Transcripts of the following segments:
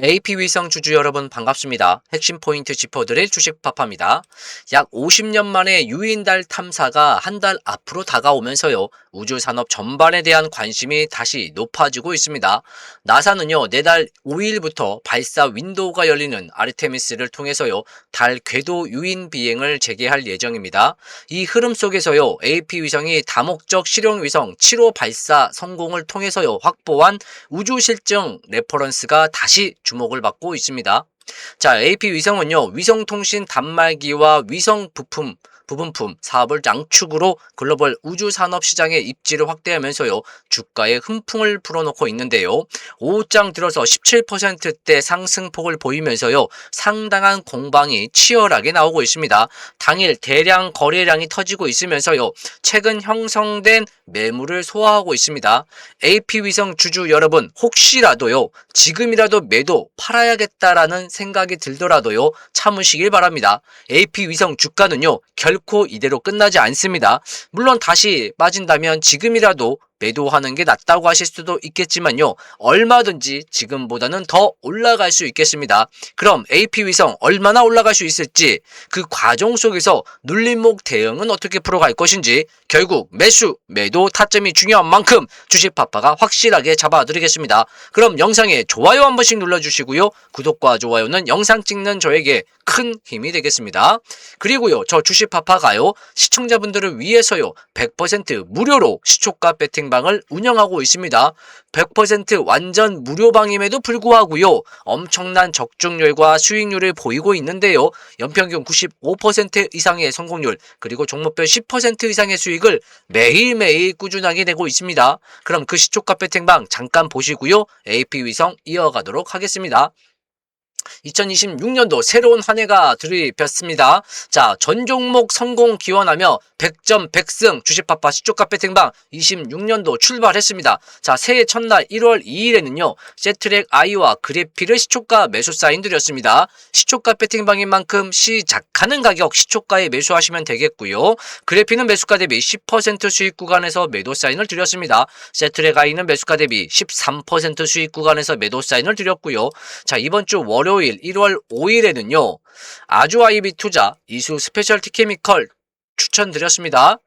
AP 위성 주주 여러분 반갑습니다. 핵심 포인트 짚어드릴 주식파파입니다. 약 50년 만에 유인달 탐사가 한 달 앞으로 다가오면서요. 우주산업 전반에 대한 관심이 다시 높아지고 있습니다. 나사는요. 내달 5일부터 발사 윈도우가 열리는 아르테미스를 통해서요. 달 궤도 유인 비행을 재개할 예정입니다. 이 흐름 속에서요. AP 위성이 다목적 실용 위성 7호 발사 성공을 통해서요. 확보한 우주 실증 레퍼런스가 다시 주목을 받고 있습니다. 자, AP 위성은요, 위성통신 단말기와 위성 부분품 사업을 양축으로 글로벌 우주 산업 시장의 입지를 확대하면서요, 주가에 훈풍을 불어넣고 있는데요. 5장 들어서 17%대 상승폭을 보이면서요, 상당한 공방이 치열하게 나오고 있습니다. 당일 대량 거래량이 터지고 있으면서요, 최근 형성된 매물을 소화하고 있습니다. AP 위성 주주 여러분, 혹시라도요, 지금이라도 매도 팔아야겠다라는 생각이 들더라도요, 참으시길 바랍니다. AP 위성 주가는요, 결코 이대로 끝나지 않습니다. 물론 다시 빠진다면 지금이라도 매도하는 게 낫다고 하실 수도 있겠지만요. 얼마든지 지금보다는 더 올라갈 수 있겠습니다. 그럼 AP 위성 얼마나 올라갈 수 있을지, 그 과정 속에서 눌림목 대응은 어떻게 풀어갈 것인지, 결국 매수, 매도 타점이 중요한 만큼 주식파파가 확실하게 잡아드리겠습니다. 그럼 영상에 좋아요 한 번씩 눌러주시고요. 구독과 좋아요는 영상 찍는 저에게 큰 힘이 되겠습니다. 그리고요, 저 주식파파가요, 시청자분들을 위해서요, 100% 무료로 시초가 배팅방을 운영하고 있습니다. 100% 완전 무료방임에도 불구하고요, 엄청난 적중률과 수익률을 보이고 있는데요. 연평균 95% 이상의 성공률, 그리고 종목별 10% 이상의 수익을 매일매일 꾸준하게 내고 있습니다. 그럼 그 시초가 배팅방 잠깐 보시고요, AP 위성 이어가도록 하겠습니다. 2026년도 새로운 한 해가 들이폈습니다. 자, 전 종목 성공 기원하며 100점 100승 주식파파 시초가 배팅방 26년도 출발했습니다. 자, 새해 첫날 1월 2일에는요. 세트랙 아이와 그래피를 시초가 매수 사인 드렸습니다. 시초가 배팅방인 만큼 시작하는 가격 시초가에 매수하시면 되겠고요. 그래피는 매수가 대비 10% 수익 구간에서 매도 사인을 드렸습니다. 세트랙 아이는 매수가 대비 13% 수익 구간에서 매도 사인을 드렸고요. 자, 이번 주 월요일 1월 5일에는요. 아주아이비 투자 이수 스페셜티 케미컬 추천드렸습니다.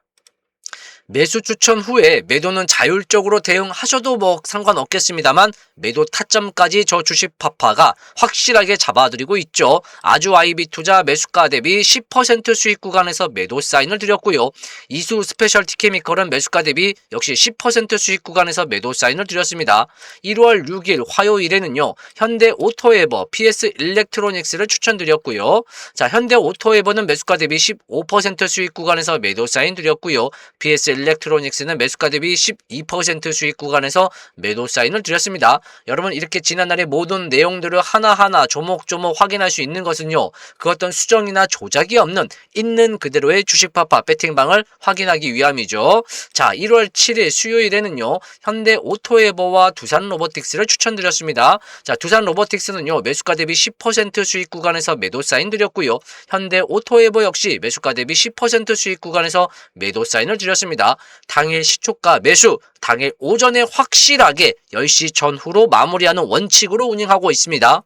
매수 추천 후에 매도는 자율적으로 대응하셔도 뭐 상관없겠습니다만 매도 타점까지 저 주식파파가 확실하게 잡아드리고 있죠. 아주아이비 투자 매수가 대비 10% 수익 구간에서 매도 사인을 드렸고요. 이수 스페셜티 케미컬은 매수가 대비 역시 10% 수익 구간에서 매도 사인을 드렸습니다. 1월 6일 화요일에는요. 현대 오토에버 PS 일렉트로닉스를 추천드렸고요. 자, 현대 오토에버는 매수가 대비 15% 수익 구간에서 매도 사인 드렸고요. PS 일렉트로닉스는 매수가 대비 12% 수익 구간에서 매도 사인을 드렸습니다. 여러분, 이렇게 지난날의 모든 내용들을 하나하나 조목조목 확인할 수 있는 것은요, 그 어떤 수정이나 조작이 없는 있는 그대로의 주식파파 배팅방을 확인하기 위함이죠. 자, 1월 7일 수요일에는요, 현대 오토에버와 두산 로보틱스를 추천드렸습니다. 자, 두산 로보틱스는요, 매수가 대비 10% 수익 구간에서 매도 사인 드렸고요. 현대 오토에버 역시 매수가 대비 10% 수익 구간에서 매도 사인을 드렸습니다. 당일 시초가 매수, 당일 오전에 확실하게 10시 전후로 마무리하는 원칙으로 운영하고 있습니다.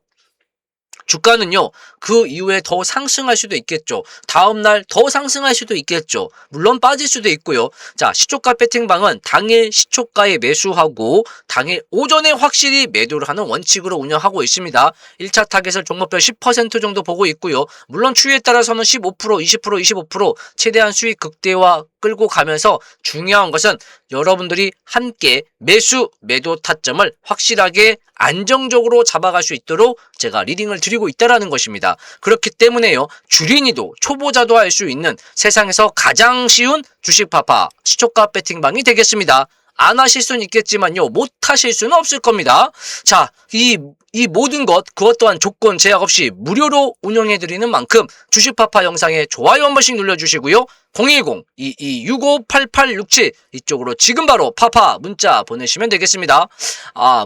주가는요, 그 이후에 더 상승할 수도 있겠죠. 다음날 더 상승할 수도 있겠죠. 물론 빠질 수도 있고요. 자, 시초가 배팅방은 당일 시초가에 매수하고 당일 오전에 확실히 매도를 하는 원칙으로 운영하고 있습니다. 1차 타겟을 종목별 10% 정도 보고 있고요. 물론 추이에 따라서는 15%, 20%, 25% 최대한 수익 극대화 끌고 가면서 중요한 것은 여러분들이 함께 매수, 매도 타점을 확실하게 안정적으로 잡아갈 수 있도록 제가 리딩을 드리고 있다는 것입니다. 그렇기 때문에요. 주린이도 초보자도 할 수 있는 세상에서 가장 쉬운 주식파파 시초가 배팅방이 되겠습니다. 안 하실 수는 있겠지만요. 못 하실 수는 없을 겁니다. 자, 이 모든 그것 또한 조건 제약 없이 무료로 운영해드리는 만큼 주식파파 영상에 좋아요 한 번씩 눌러주시고요. 010-2265-8867 이쪽으로 지금 바로 파파 문자 보내시면 되겠습니다.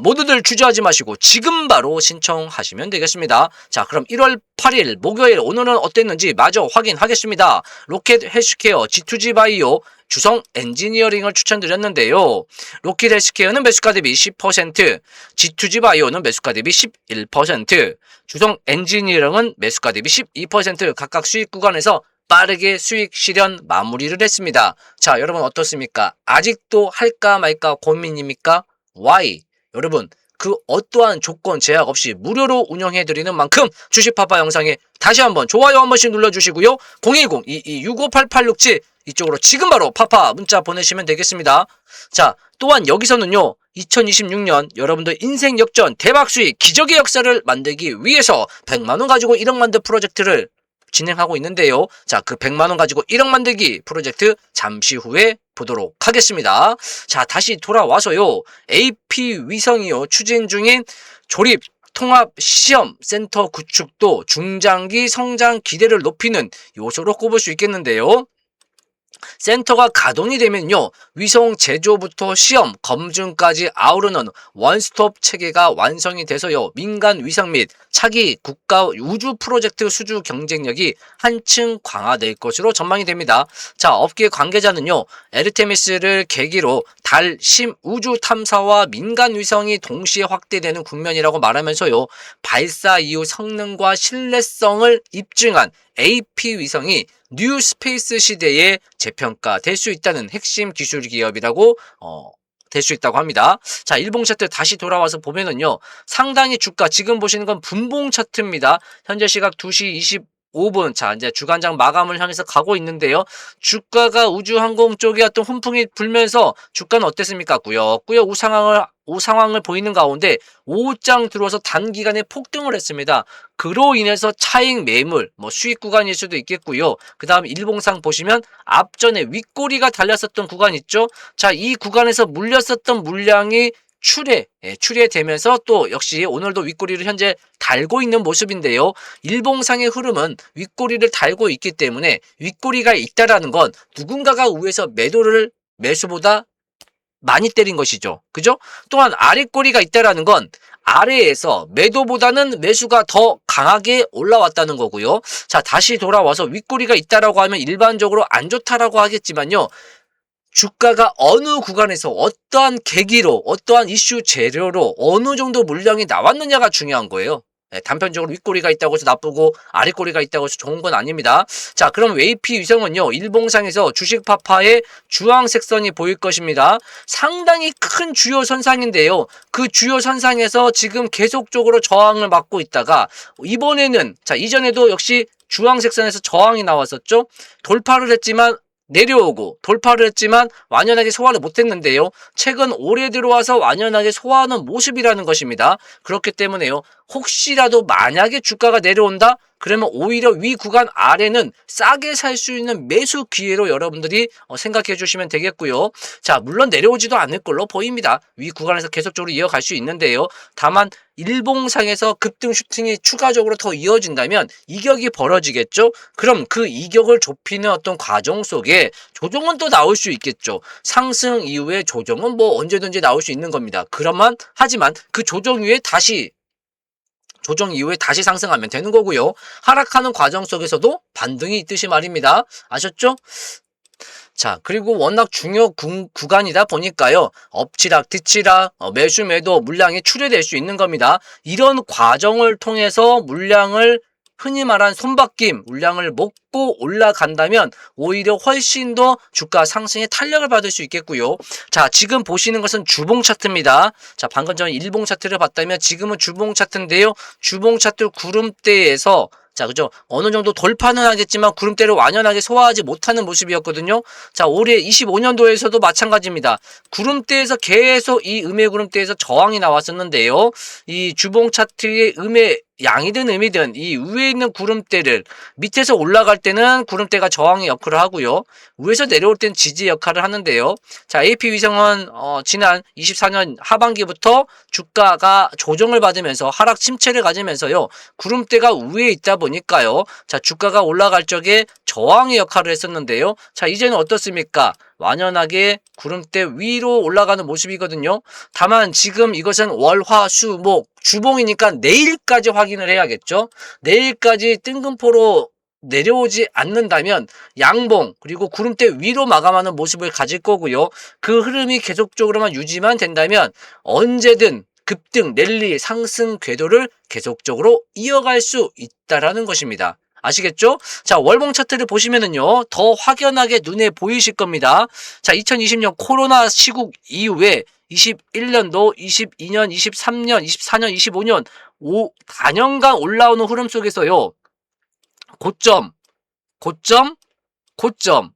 모두들 주저하지 마시고 지금 바로 신청하시면 되겠습니다. 자, 그럼 1월 8일 목요일 오늘은 어땠는지 마저 확인하겠습니다. 로켓 헬스케어, G2G 바이오, 주성 엔지니어링을 추천드렸는데요. 로켓 헬스케어는 매수가 대비 10%, G2G 바이오는 매수가 대비 11%, 주성 엔지니어링은 매수가 대비 12% 각각 수익 구간에서 빠르게 수익 실현 마무리를 했습니다. 자, 여러분 어떻습니까? 아직도 할까 말까 고민입니까? Why? 여러분, 그 어떠한 조건 제약 없이 무료로 운영해드리는 만큼 주식파파 영상에 다시 한번 좋아요 한 번씩 눌러주시고요. 010-2265-8867 이쪽으로 지금 바로 파파 문자 보내시면 되겠습니다. 자, 또한 여기서는요. 2026년 여러분들 인생 역전 대박 수익 기적의 역사를 만들기 위해서 100만원 가지고 1억 만들 프로젝트를 진행하고 있는데요. 자, 그 100만원 가지고 1억 만들기 프로젝트 잠시 후에 보도록 하겠습니다. 자, 다시 돌아와서요. AP 위성이요. 추진 중인 조립 통합 시험 센터 구축도 중장기 성장 기대를 높이는 요소로 꼽을 수 있겠는데요. 센터가 가동이 되면요. 위성 제조부터 시험, 검증까지 아우르는 원스톱 체계가 완성이 돼서요. 민간 위성 및 차기 국가 우주 프로젝트 수주 경쟁력이 한층 강화될 것으로 전망이 됩니다. 자, 업계 관계자는요. 에르테미스를 계기로 달 우주 탐사와 민간 위성이 동시에 확대되는 국면이라고 말하면서요. 발사 이후 성능과 신뢰성을 입증한 AP 위성이 뉴 스페이스 시대에 재평가될 수 있다는 핵심 기술 기업이라고 될 수 있다고 합니다. 자, 일봉 차트 다시 돌아와서 보면은요. 상당히 주가 지금 보시는 건 분봉 차트입니다. 현재 시각 2시 25분. 자, 이제 주간장 마감을 향해서 가고 있는데요. 주가가 우주항공 쪽에 어떤 훈풍이 불면서 주가는 어땠습니까? 꾸역꾸역 우상황을 보이는 가운데 5장 들어와서 단기간에 폭등을 했습니다. 그로 인해서 차익 매물, 수익 구간일 수도 있겠고요. 그 다음 일봉상 보시면 앞전에 윗꼬리가 달렸었던 구간 있죠? 자, 이 구간에서 물렸었던 물량이 출회되면서 또 역시 오늘도 윗꼬리를 현재 달고 있는 모습인데요. 일봉상의 흐름은 윗꼬리를 달고 있기 때문에 윗꼬리가 있다라는 건 누군가가 위에서 매수보다 많이 때린 것이죠. 그죠? 또한 아랫꼬리가 있다라는 건 아래에서 매도보다는 매수가 더 강하게 올라왔다는 거고요. 자, 다시 돌아와서 윗꼬리가 있다라고 하면 일반적으로 안 좋다라고 하겠지만요. 주가가 어느 구간에서 어떠한 계기로 어떠한 이슈 재료로 어느 정도 물량이 나왔느냐가 중요한 거예요. 단편적으로 윗꼬리가 있다고 해서 나쁘고 아랫꼬리가 있다고 해서 좋은 건 아닙니다. 자, 그럼 AP 위성은요. 일봉상에서 주식파파의 주황색선이 보일 것입니다. 상당히 큰 주요 선상인데요. 그 주요 선상에서 지금 계속적으로 저항을 받고 있다가 이번에는 자, 이전에도 역시 주황색선에서 저항이 나왔었죠. 돌파를 했지만 내려오고 돌파를 했지만 완연하게 소화를 못했는데요. 최근 올해 들어와서 완연하게 소화하는 모습이라는 것입니다. 그렇기 때문에요. 혹시라도 만약에 주가가 내려온다? 그러면 오히려 위 구간 아래는 싸게 살 수 있는 매수 기회로 여러분들이 생각해 주시면 되겠고요. 자, 물론 내려오지도 않을 걸로 보입니다. 위 구간에서 계속적으로 이어갈 수 있는데요. 다만 일봉상에서 급등 슈팅이 추가적으로 더 이어진다면 이격이 벌어지겠죠. 그럼 그 이격을 좁히는 어떤 과정 속에 조정은 또 나올 수 있겠죠. 상승 이후에 조정은 언제든지 나올 수 있는 겁니다. 하지만 그 조정 이후에 다시 상승하면 되는 거고요. 하락하는 과정 속에서도 반등이 있듯이 말입니다. 아셨죠? 자, 그리고 워낙 중요 구간이다 보니까요. 엎치락 뒤치락 매수 매도 물량이 출회될 수 있는 겁니다. 이런 과정을 통해서 물량을 흔히 말한 손바뀜 물량을 먹고 올라간다면 오히려 훨씬 더 주가 상승에 탄력을 받을 수 있겠고요. 자, 지금 보시는 것은 주봉 차트입니다. 자, 방금 전에 일봉 차트를 봤다면 지금은 주봉 차트인데요. 주봉 차트 구름대에서 자, 그죠? 어느 정도 돌파는 하겠지만 구름대를 완연하게 소화하지 못하는 모습이었거든요. 자, 올해 25년도에서도 마찬가지입니다. 구름대에서 계속 이 음의 구름대에서 저항이 나왔었는데요. 이 주봉 차트의 음의 양이든 음이든 이 위에 있는 구름대를 밑에서 올라갈 때는 구름대가 저항의 역할을 하고요. 위에서 내려올 때는 지지 역할을 하는데요. 자, AP 위성은 지난 24년 하반기부터 주가가 조정을 받으면서 하락 침체를 가지면서요. 구름대가 위에 있다 보니까요. 자, 주가가 올라갈 적에 저항의 역할을 했었는데요. 자, 이제는 어떻습니까? 완연하게 구름대 위로 올라가는 모습이거든요. 다만 지금 이것은 월, 화, 수, 목, 주봉이니까 내일까지 확인을 해야겠죠. 내일까지 뜬금포로 내려오지 않는다면 양봉 그리고 구름대 위로 마감하는 모습을 가질 거고요. 그 흐름이 계속적으로만 유지만 된다면 언제든 급등, 랠리, 상승 궤도를 계속적으로 이어갈 수 있다라는 것입니다. 아시겠죠? 자, 월봉 차트를 보시면은요, 더 확연하게 눈에 보이실 겁니다. 자, 2020년 코로나 시국 이후에 21년도, 22년, 23년, 24년, 25년 4년간 올라오는 흐름 속에서요. 고점, 고점, 고점.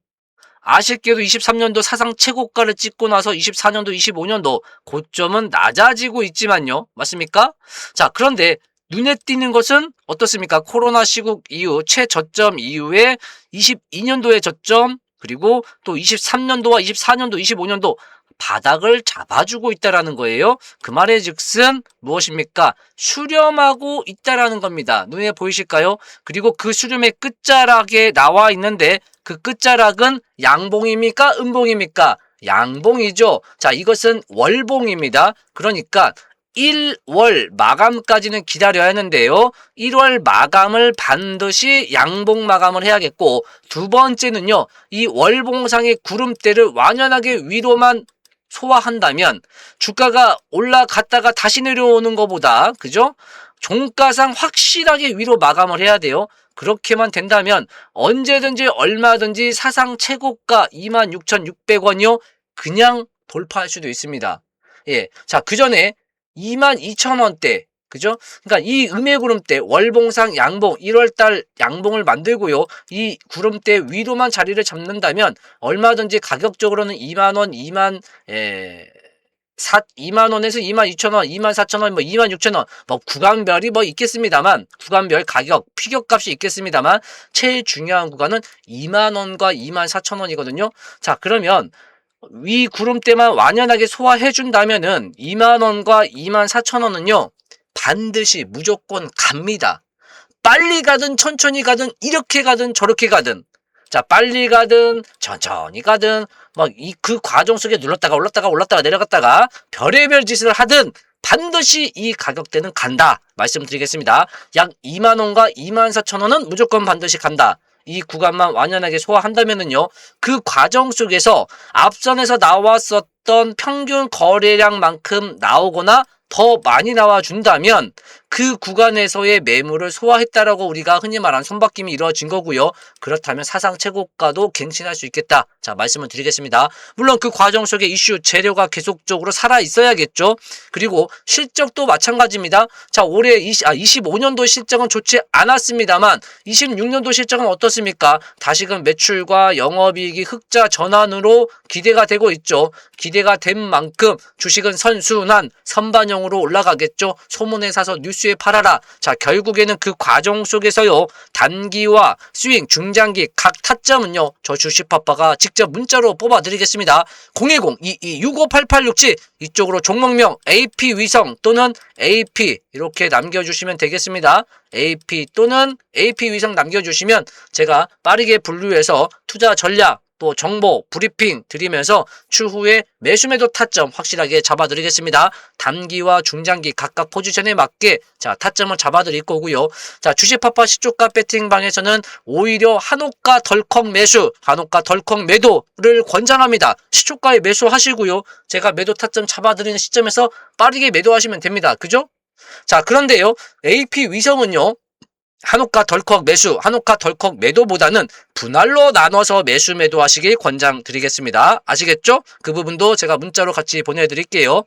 아쉽게도 23년도 사상 최고가를 찍고 나서 24년도, 25년도 고점은 낮아지고 있지만요. 맞습니까? 자, 그런데 눈에 띄는 것은 어떻습니까? 코로나 시국 이후 최저점 이후에 22년도의 저점 그리고 또 23년도와 24년도, 25년도 바닥을 잡아주고 있다라는 거예요. 그 말의 즉슨 무엇입니까? 수렴하고 있다라는 겁니다. 눈에 보이실까요? 그리고 그 수렴의 끝자락에 나와 있는데 그 끝자락은 양봉입니까? 음봉입니까? 양봉이죠. 자, 이것은 월봉입니다. 그러니까 1월 마감까지는 기다려야 하는데요. 1월 마감을 반드시 양봉 마감을 해야겠고 두 번째는요. 이 월봉상의 구름대를 완연하게 위로만 소화한다면 주가가 올라갔다가 다시 내려오는 것보다 그죠? 종가상 확실하게 위로 마감을 해야 돼요. 그렇게만 된다면 언제든지 얼마든지 사상 최고가 26,600원이요. 그냥 돌파할 수도 있습니다. 예. 자, 그 전에 22,000원대 그죠? 그러니까 이 음의 구름대 월봉상 양봉 1월달 양봉을 만들고요. 이 구름대 위로만 자리를 잡는다면 얼마든지 가격적으로는 2만원, 2만원에서 22,000원, 24,000원, 뭐 26,000원, 뭐 구간별이 뭐 있겠습니다만 구간별 가격, 피격값이 있겠습니다만 제일 중요한 구간은 2만원과 24,000원이거든요. 자, 그러면 위 구름대만 완연하게 소화해 준다면은 2만원과 24,000원은요. 반드시 무조건 갑니다. 빨리 가든 천천히 가든 이렇게 가든 저렇게 가든 자, 빨리 가든 천천히 가든 막 그 과정 속에 눌렀다가 올랐다가 내려갔다가 별의별 짓을 하든 반드시 이 가격대는 간다 말씀드리겠습니다. 약 2만원과 24,000원은 무조건 반드시 간다. 이 구간만 완연하게 소화한다면은요, 그 과정 속에서 앞선에서 나왔었던 평균 거래량만큼 나오거나 더 많이 나와준다면 그 구간에서의 매물을 소화했다라고 우리가 흔히 말하는 손바뀜이 이루어진 거고요. 그렇다면 사상 최고가도 갱신할 수 있겠다. 자, 말씀을 드리겠습니다. 물론 그 과정 속에 이슈, 재료가 계속적으로 살아 있어야겠죠. 그리고 실적도 마찬가지입니다. 자, 올해 25년도 실적은 좋지 않았습니다만 26년도 실적은 어떻습니까? 다시금 매출과 영업이익이 흑자 전환으로 기대가 되고 있죠. 기대가 된 만큼 주식은 선순환, 선반영으로 올라가겠죠. 소문에 사서 뉴스에 팔아라. 자, 결국에는 그 과정 속에서요. 단기와 스윙, 중장기 각 타점은요. 저 주식파파가 직접 문자로 뽑아드리겠습니다. 010-2265-8867 이쪽으로 종목명 AP 위성 또는 AP 이렇게 남겨주시면 되겠습니다. AP 또는 AP 위성 남겨주시면 제가 빠르게 분류해서 투자 전략 또 정보 브리핑 드리면서 추후에 매수매도 타점 확실하게 잡아드리겠습니다. 단기와 중장기 각각 포지션에 맞게 자 타점을 잡아드릴 거고요. 자, 주식파파 시초가 배팅방에서는 오히려 한호가 덜컥 매수, 한호가 덜컥 매도를 권장합니다. 시초가에 매수하시고요. 제가 매도 타점 잡아드리는 시점에서 빠르게 매도하시면 됩니다. 그죠? 자, 그런데요. AP 위성은요. 한호가 덜컥 매수, 한호가 덜컥 매도보다는 분할로 나눠서 매수 매도하시길 권장드리겠습니다. 아시겠죠? 그 부분도 제가 문자로 같이 보내드릴게요.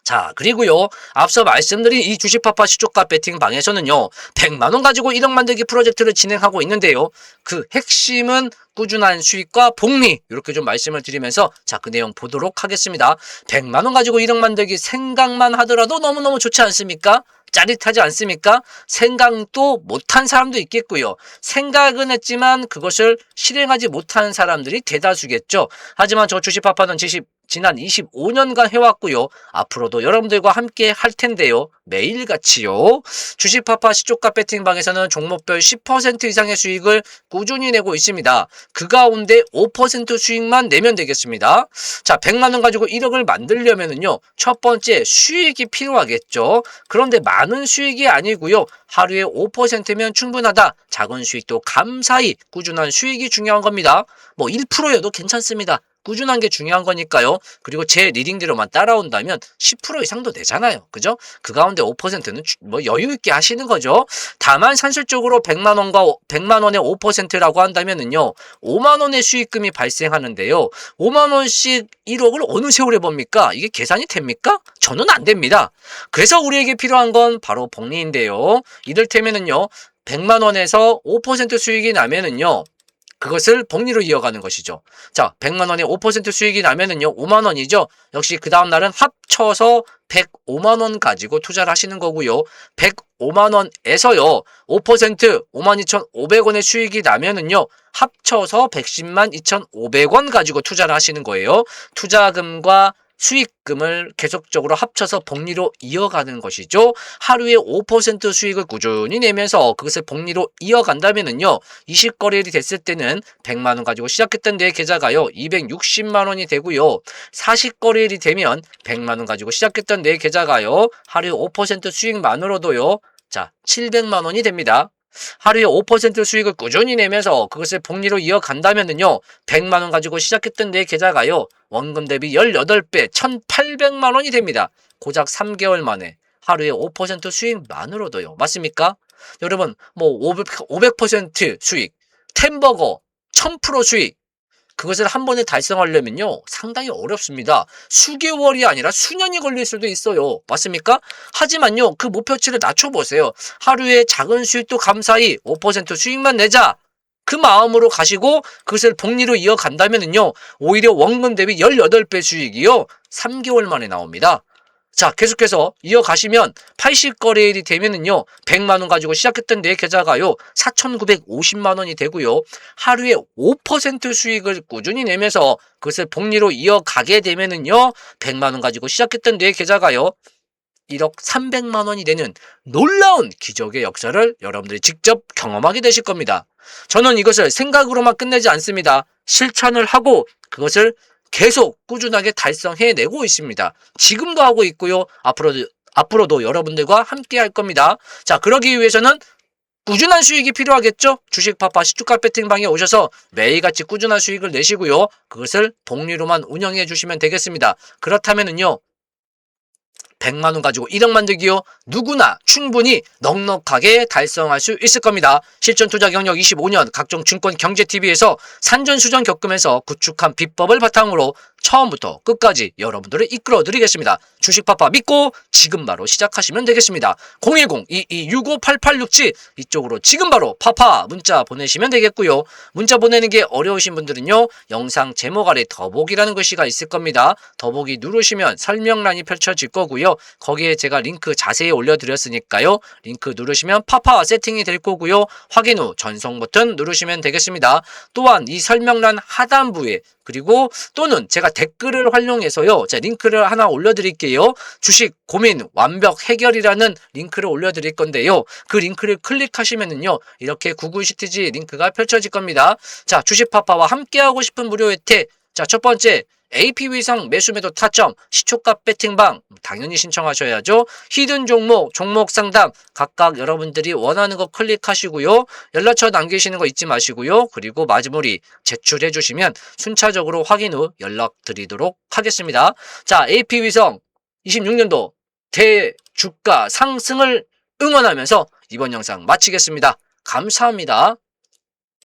자, 그리고요. 앞서 말씀드린 이 주식파파 시초가 배팅 방에서는요. 100만원 가지고 1억 만들기 프로젝트를 진행하고 있는데요. 그 핵심은 꾸준한 수익과 복리 이렇게 좀 말씀을 드리면서 자, 그 내용 보도록 하겠습니다. 100만원 가지고 1억 만들기 생각만 하더라도 너무너무 좋지 않습니까? 짜릿하지 않습니까? 생각도 못한 사람도 있겠고요. 생각은 했지만 그것을 실행하지 못한 사람들이 대다수겠죠. 하지만 저 주식파파는 지난 25년간 해왔고요. 앞으로도 여러분들과 함께 할 텐데요. 매일같이요. 주식파파 시초가 배팅방에서는 종목별 10% 이상의 수익을 꾸준히 내고 있습니다. 그 가운데 5% 수익만 내면 되겠습니다. 자, 100만 원 가지고 1억을 만들려면은요. 첫 번째 수익이 필요하겠죠. 그런데 많은 수익이 아니고요. 하루에 5%면 충분하다. 작은 수익도 감사히 꾸준한 수익이 중요한 겁니다. 뭐 1%여도 괜찮습니다. 꾸준한 게 중요한 거니까요. 그리고 제 리딩대로만 따라온다면 10% 이상도 되잖아요. 그죠? 그 가운데 5%는 뭐 여유 있게 하시는 거죠. 다만 산술적으로 100만 원의 5%라고 한다면은요. 5만 원의 수익금이 발생하는데요. 5만 원씩 1억을 어느 세월에 봅니까? 이게 계산이 됩니까? 저는 안 됩니다. 그래서 우리에게 필요한 건 바로 복리인데요. 이를테면은요. 100만 원에서 5% 수익이 나면은요. 그것을 복리로 이어가는 것이죠. 자, 100만 원에 5% 수익이 나면은요, 5만 원이죠. 역시 그 다음 날은 합쳐서 105만 원 가지고 투자를 하시는 거고요. 105만 원에서요, 5% 52,500원의 수익이 나면은요, 합쳐서 110만 2,500원 가지고 투자를 하시는 거예요. 투자금과 수익금을 계속적으로 합쳐서 복리로 이어가는 것이죠. 하루에 5% 수익을 꾸준히 내면서 그것을 복리로 이어간다면은요. 20거래일이 됐을 때는 100만 원 가지고 시작했던 내 계좌가요. 260만 원이 되고요. 40거래일이 되면 100만 원 가지고 시작했던 내 계좌가요. 하루에 5% 수익만으로도요. 자, 700만 원이 됩니다. 하루에 5% 수익을 꾸준히 내면서 그것을 복리로 이어간다면은요. 100만 원 가지고 시작했던 내 계좌가요. 원금 대비 18배 1,800만 원이 됩니다. 고작 3개월 만에 하루에 5% 수익만으로도요. 맞습니까? 여러분 뭐 500% 수익, 템버거 1000% 수익 그것을 한 번에 달성하려면요. 상당히 어렵습니다. 수개월이 아니라 수년이 걸릴 수도 있어요. 맞습니까? 하지만요. 그 목표치를 낮춰보세요. 하루에 작은 수익도 감사히 5% 수익만 내자. 그 마음으로 가시고 그것을 복리로 이어간다면요. 오히려 원금 대비 18배 수익이요. 3개월 만에 나옵니다. 자, 계속해서 이어가시면 80거래일이 되면은요. 100만 원 가지고 시작했던 내 계좌가요. 4,950만 원이 되고요. 하루에 5% 수익을 꾸준히 내면서 그것을 복리로 이어가게 되면은요. 100만 원 가지고 시작했던 내 계좌가요. 1억 300만 원이 되는 놀라운 기적의 역사를 여러분들이 직접 경험하게 되실 겁니다. 저는 이것을 생각으로만 끝내지 않습니다. 실천을 하고 그것을 계속 꾸준하게 달성해내고 있습니다. 지금도 하고 있고요. 앞으로도 여러분들과 함께 할 겁니다. 자, 그러기 위해서는 꾸준한 수익이 필요하겠죠? 주식파파 시초가 배팅방에 오셔서 매일같이 꾸준한 수익을 내시고요. 그것을 복리로만 운영해 주시면 되겠습니다. 그렇다면은요. 100만 원 가지고 1억 만들기요. 누구나 충분히 넉넉하게 달성할 수 있을 겁니다. 실전 투자 경력 25년 각종 증권 경제TV에서 산전수전 겪으면서 구축한 비법을 바탕으로 처음부터 끝까지 여러분들을 이끌어 드리겠습니다. 주식파파 믿고 지금 바로 시작하시면 되겠습니다. 010-2265-8867 이쪽으로 지금 바로 파파 문자 보내시면 되겠고요. 문자 보내는 게 어려우신 분들은요. 영상 제목 아래 더보기라는 글씨가 있을 겁니다. 더보기 누르시면 설명란이 펼쳐질 거고요. 거기에 제가 링크 자세히 올려드렸으니까요. 링크 누르시면 파파 세팅이 될 거고요. 확인 후 전송 버튼 누르시면 되겠습니다. 또한 이 설명란 하단부에 그리고 또는 제가 댓글을 활용해서요. 자, 링크를 하나 올려드릴게요. 주식 고민 완벽 해결이라는 링크를 올려드릴 건데요. 그 링크를 클릭하시면은요. 이렇게 구글 시티지 링크가 펼쳐질 겁니다. 자, 주식파파와 함께하고 싶은 무료 혜택. 자, 첫 번째. AP위성 매수매도 타점, 시초가 배팅방 당연히 신청하셔야죠. 히든 종목, 종목 상담 각각 여러분들이 원하는 거 클릭하시고요. 연락처 남기시는 거 잊지 마시고요. 그리고 마무리 제출해 주시면 순차적으로 확인 후 연락드리도록 하겠습니다. 자, AP위성 26년도 대주가 상승을 응원하면서 이번 영상 마치겠습니다. 감사합니다.